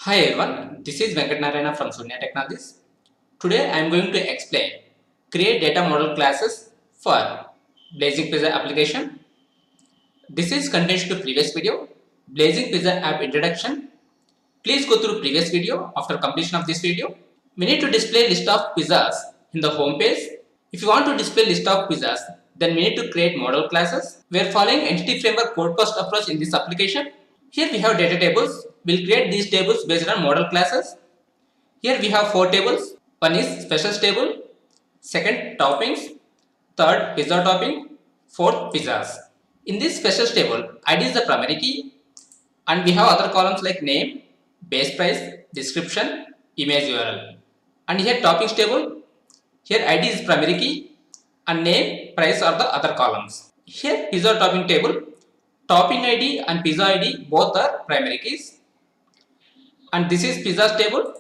Hi everyone, this is Venkat Narayana from Sunya Technologies. Today I am going to explain create data model classes for Blazing Pizza application. This is continuation to previous video, Blazing Pizza app introduction. Please go through previous video after completion of this video. We need to display list of pizzas in the home page. If you want to display list of pizzas, then we need to create model classes. We are following entity framework code first approach in this application. Here we have data tables. We'll create these tables based on model classes. Here we have four tables. One is specials table, second toppings, third pizza topping, fourth pizzas. In this specials table, ID is the primary key and we have other columns like name, base price, description, image URL. And here toppings table, here ID is primary key and name, price are the other columns. Here pizza topping table, topping ID and pizza ID both are primary keys. And this is pizzas table,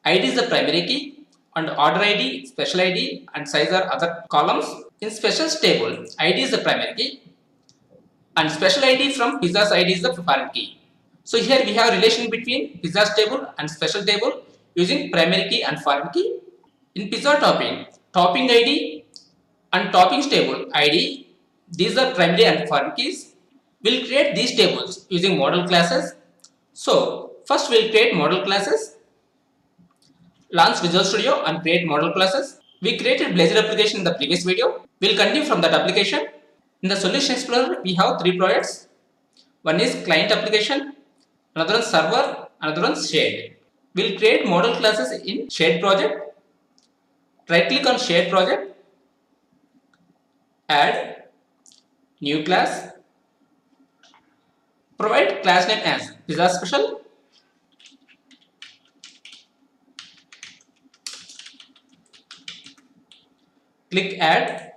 ID is the primary key and order ID, special ID and size are other columns. In specials table, ID is the primary key and special ID from pizzas ID is the foreign key. So here we have relation between pizzas table and special table using primary key and foreign key. In pizza topping, topping ID and toppings table ID, these are primary and foreign keys. We'll create these tables using model classes. So first we'll create model classes. Launch Visual Studio and create model classes. We created Blazor application in the previous video. We'll continue from that application. In the Solution Explorer, we have three projects. One is client application, another one server, another one shared. We'll create model classes in shared project. Right click on shared project, add new class, provide class name as Pizza Special. Click add.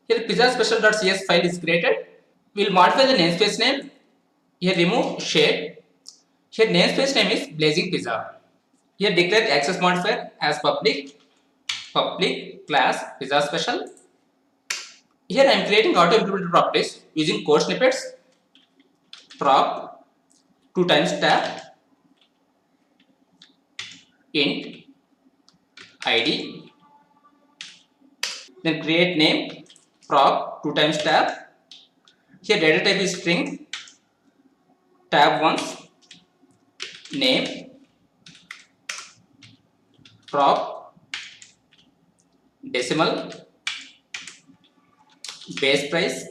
Here pizza special.cs file is created. We'll modify the namespace name. Here remove shared. Here namespace name is Blazing Pizza. Here declare access modifier as public class pizza special. Here I am creating auto implemented properties using code snippets. Prop 2 times tab int id, then create name prop 2 times tab. Here data type is string, tab once, name prop decimal, base price,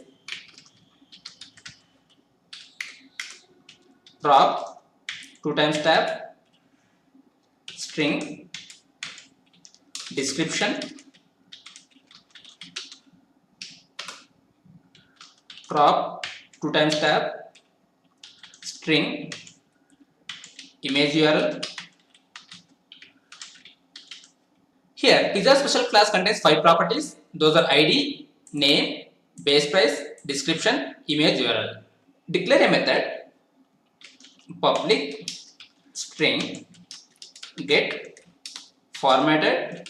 prop 2 times tab, string, description, prop 2 times tab, string, image URL. Here pizza special class contains 5 properties. Those are ID, name, base price, description, image URL. Declare a method public string get formatted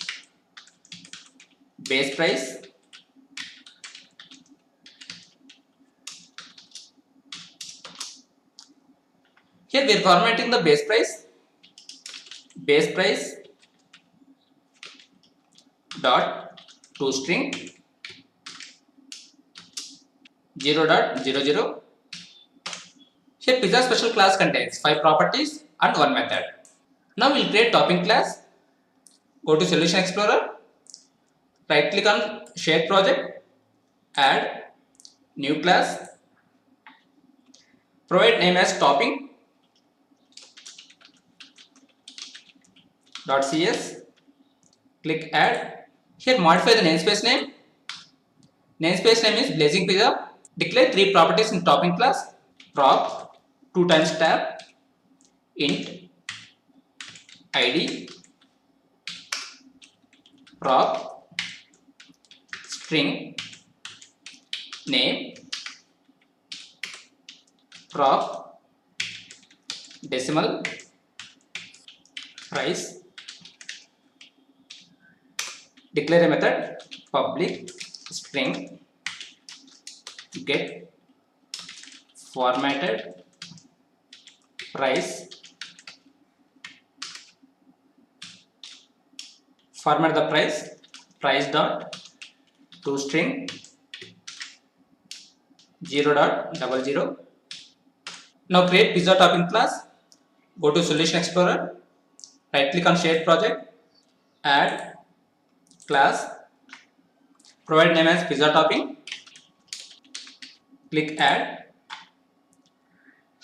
base price here we are formatting the base price dot toString 0.00. Here pizza special class contains 5 properties and 1 method. Now we'll create topping class. Go to Solution Explorer, right click on shared project, add new class, provide name as topping .cs, click add. Here modify the namespace name. Namespace name is Blazing Pizza. Declare 3 properties in topping class. Prop 2 times tab int id, prop string name, prop decimal, price. Declare a method public string get formatted price, format the price dot toString 0.00. Now create pizza topping class. Go to Solution Explorer, right click on shared project, add class, provide name as pizza topping, click add.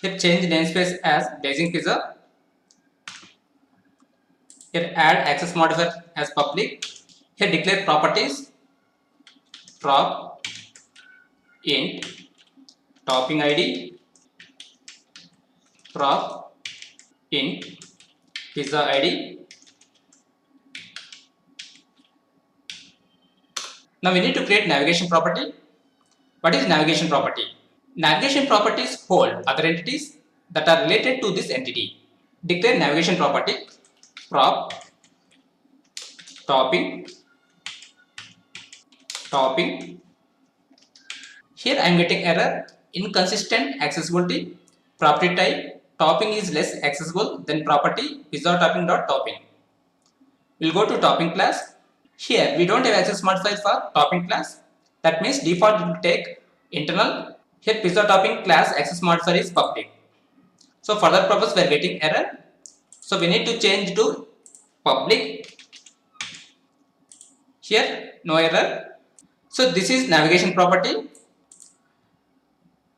Here change namespace as Blazing Pizza. Here add access modifier as public. Here declare properties prop int topping id prop int pizza id. Now we need to create navigation property. What is navigation property? Navigation properties hold other entities that are related to this entity. Declare navigation property prop topping. Here I am getting error inconsistent accessibility. Property type topping is less accessible than property pizza topping. We'll go to topping class. Here we don't have access modifier for topping class. That means default will take internal. Here pizza topping class access modifier is public. So for that purpose we are getting error. So we need to change to public. Here no error. So this is navigation property.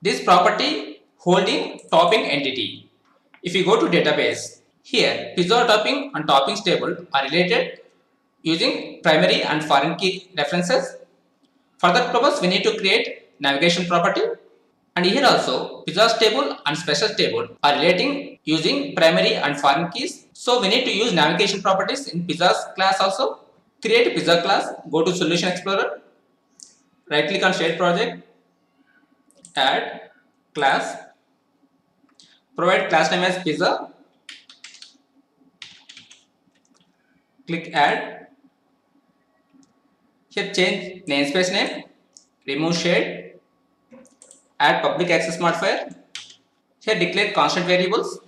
This property holding topping entity. If you go to database, here pizza topping and toppings table are related using primary and foreign key references. For that purpose, we need to create navigation property. And here also, pizzas table and specials table are relating using primary and foreign keys. So we need to use navigation properties in pizzas class also. Create a pizza class, go to Solution Explorer, right click on shared project, add class, provide class name as pizza, click add. Here change namespace name, remove shade, add public access modifier. Here declare constant variables,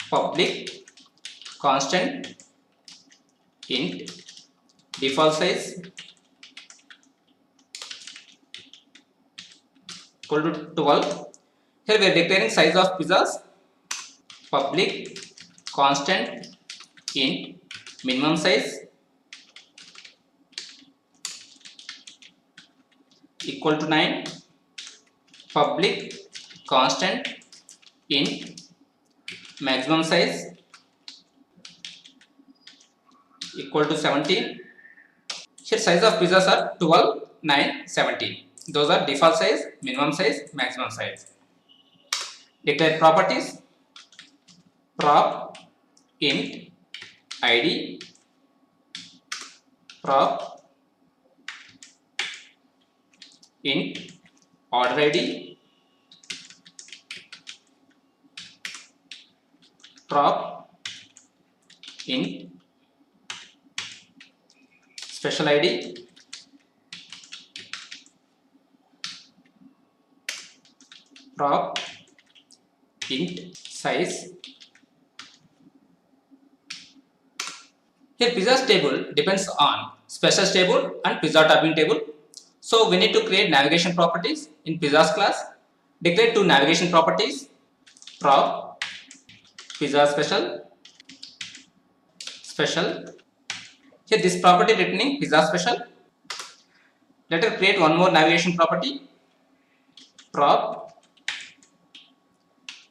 public constant int default size equal to 12. Here we are declaring size of pizzas, public constant int minimum size equal to 9, public constant int maximum size equal to 17. Here size of pizzas are 12, 9, 17. Those are default size, minimum size, maximum size. Declare properties prop int id prop int order id prop int special id prop int size. Here pizzas table depends on specials table and pizza topping table. So we need to create navigation properties in pizzas class. Declare two navigation properties prop pizza special. Here this property returning pizza special. Let us create one more navigation property prop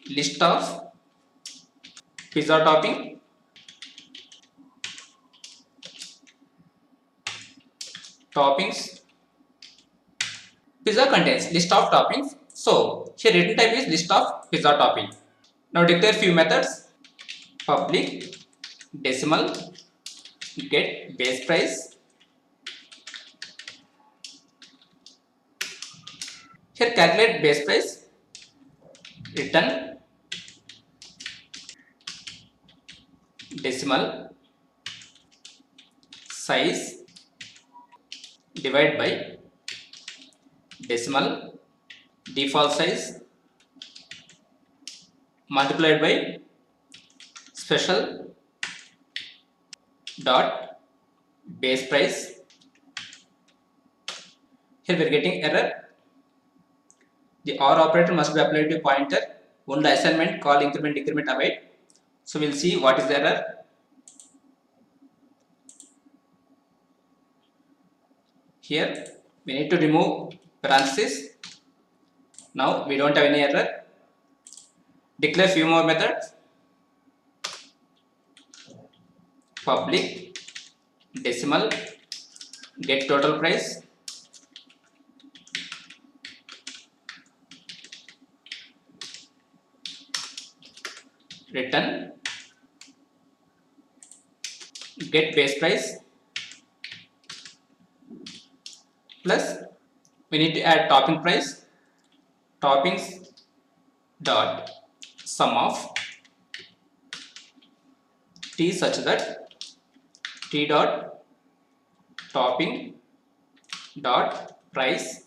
list of pizza toppings. Pizza contains list of toppings. So here return type is list of pizza topping. Now declare few methods public decimal get base price. Here calculate base price, return decimal size divide by decimal default size multiplied by special dot base price. Here we are getting error. The OR operator must be applied to pointer. Only assignment, call, increment, decrement await. So we'll see what is the error. Here we need to remove parenthesis. Now we don't have any error. Declare few more methods. Public decimal get total price. Return get base price. Plus we need to add topping price. Toppings dot sum of t such that t dot topping dot price.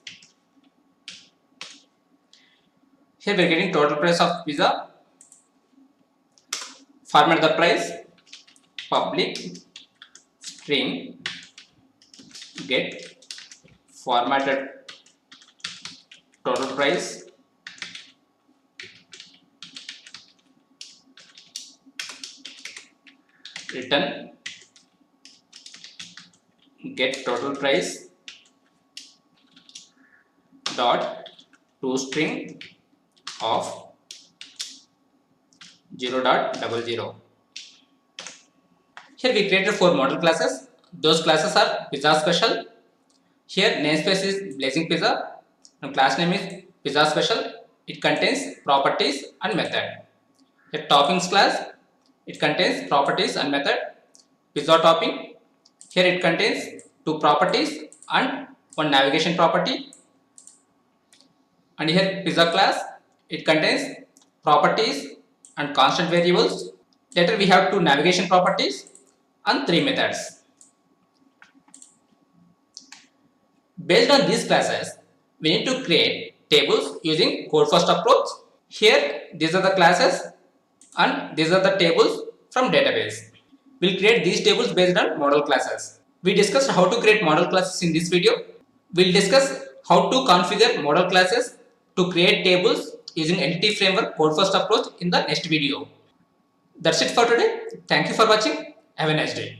Here we are getting total price of pizza. Format the price. Public string get formatted total price. Return get total price dot toString of 0.00. Here we created 4 model classes. Those classes are Pizza Special. Here namespace is Blazing Pizza. And class name is Pizza Special. It contains properties and method. The toppings class, it contains properties and method. Pizza topping. Here it contains 2 properties and 1 navigation property. And here pizza class, it contains properties and constant variables. Later we have 2 navigation properties and 3 methods. Based on these classes, we need to create tables using code first approach. Here these are the classes and these are the tables from database. We'll create these tables based on model classes. We discussed how to create model classes in this video. We'll discuss how to configure model classes to create tables using Entity Framework code first approach in the next video. That's it for today. Thank you for watching. Have a nice day.